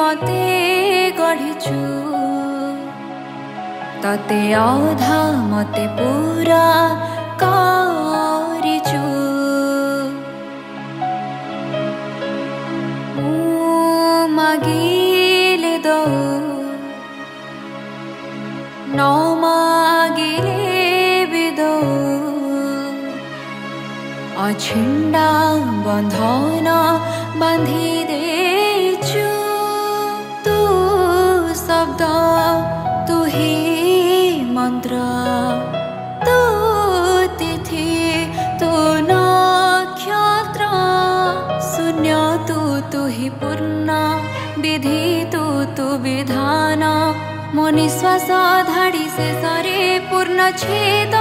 मते गढिछु तते अधा मते पूरा गरिछु मागिले दो नमागिले बिदो अछिन्डा बन्धन बान्धिदेछु तू शब्द तू ही मन्त्र तू तिथि तू नक्षत्र शून्य तू ही पूर्ण विधि तू विधान मो निश्वास धाडी शेषरे पूर्ण छेद